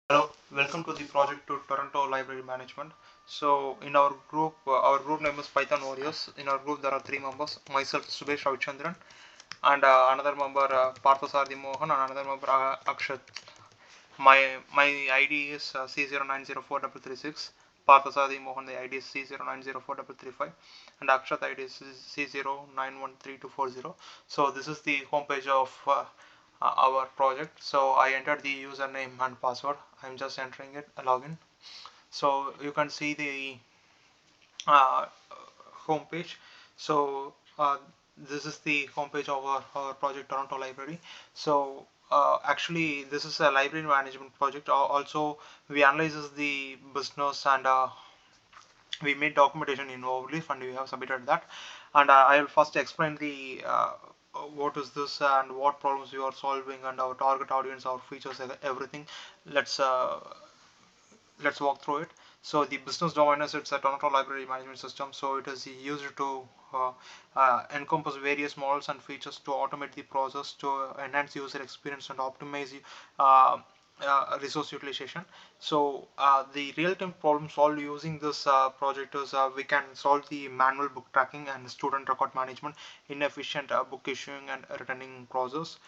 Hello, welcome to the project to Toronto Library Management. So, in our group name is Python Warriors. In our group, there are three members: myself, Subesh Ravichandran, and another member, Parthasarthi Mohan, and another member, Akshat. My ID is C09043336. Parthasarthi Mohan, the ID is C09043335, and Akshat ID is C09132240. So, this is the homepage of our project. So I entered the username and password. I'm just entering it, a login. So you can see the uh, home page. So this is the homepage of our project Toronto Library. So actually this is a library management project. Also we analyzes the business and we made documentation in Overleaf and we have submitted that. And I will first explain the what is this and what problems we are solving and our target audience, our features, everything. Let's uh, let's walk through it. So the business domain is it's a Toronto library management system. So it is used to encompass various models and features to automate the process, to enhance user experience and optimize uh, resource utilization. So the real-time problem solved using this project is we can solve the manual book tracking and student record management, inefficient book issuing and returning process.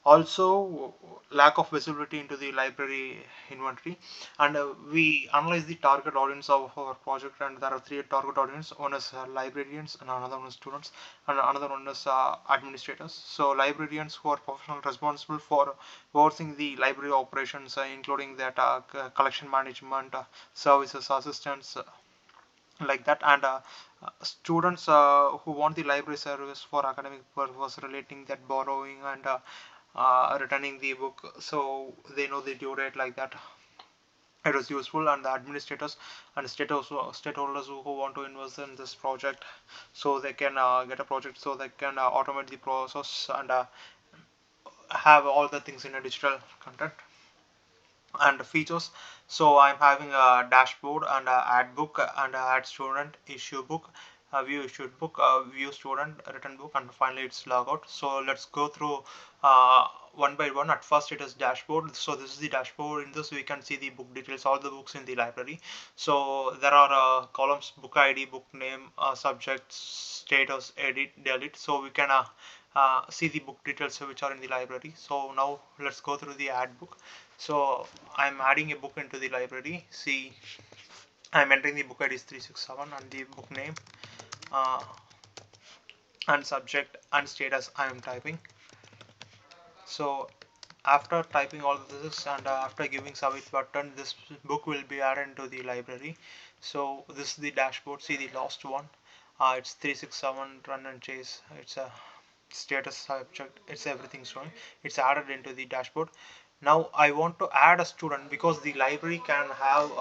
Also, lack of visibility into the library inventory, and we analyze the target audience of our project, and there are three target audience. One is librarians, and another one is students, and another one is administrators. So librarians who are professional responsible for overseeing the library operations, including that collection management, services assistants, like that, and students who want the library service for academic purpose relating that borrowing and returning the book, so they know the due date, like that it was useful. And the administrators and stakeholders who want to invest in this project, so they can get a project, so they can automate the process and have all the things in a digital content and features. So I'm having a dashboard and a ad book and a add student, issue book, view issued book, view student, written book, and finally it's logout. So let's go through one by one. At first it is dashboard. So this is the dashboard. In this we can see the book details, all the books in the library. So there are columns: book ID, book name, subject, status, edit, delete. So we can see the book details which are in the library. So now let's go through the ad book. So I'm adding a book into the library. See, I'm entering the book ID is 367 and the book name uh, and subject and status I am typing. So after typing all this and after giving submit button, this book will be added into the library. So this is the dashboard. See the last one. It's 367 run and chase. It's a status subject. It's everything showing. It's added into the dashboard. Now I want to add a student because the library can have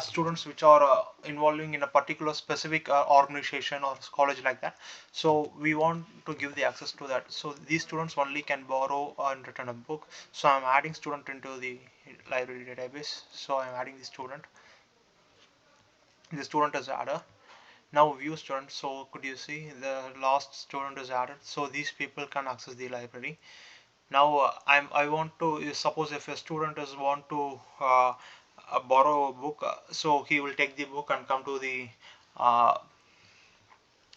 students which are involving in a particular specific organization or college, like that. So we want to give the access to that. So these students only can borrow and return a book. So I'm adding student into the library database. So I'm adding the student is added. Now view student. So could you see the last student is added, so these people can access the library. Now I want to suppose if a student is want to borrow a book, so he will take the book and come to the uh,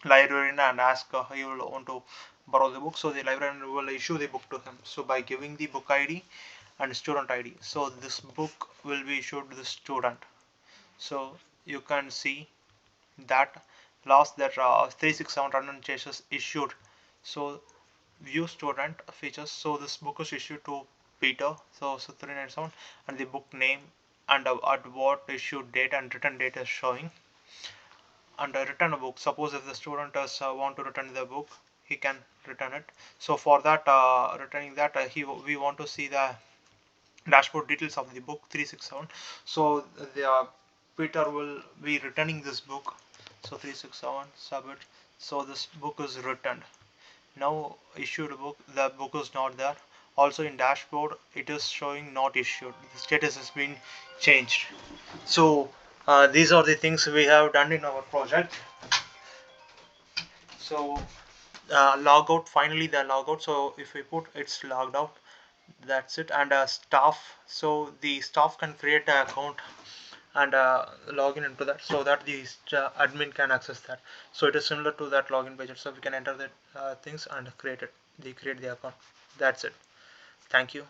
librarian and ask he will want to borrow the book. So the librarian will issue the book to him, so by giving the book ID and student ID, so this book will be issued to the student. So you can see that last that 367 random chases issued. So view student features. So this book is issued to Peter. So 397 and the book name and at what issue date and return date is showing. And return a book. Suppose if the student does want to return the book, he can return it. So for that returning that we want to see the dashboard details of the book 367. So the Peter will be returning this book. So 367 submit. So this book is returned. Now issued book, the book is not there. Also in dashboard it is showing not issued, the status has been changed. So these are the things we have done in our project. So logout, finally the logout. So if we put it's logged out, That's it. And staff, so the staff can create an account and log in into that, so that the admin can access that. So it is similar to that login page, so we can enter the things and create the account. That's it. Thank you.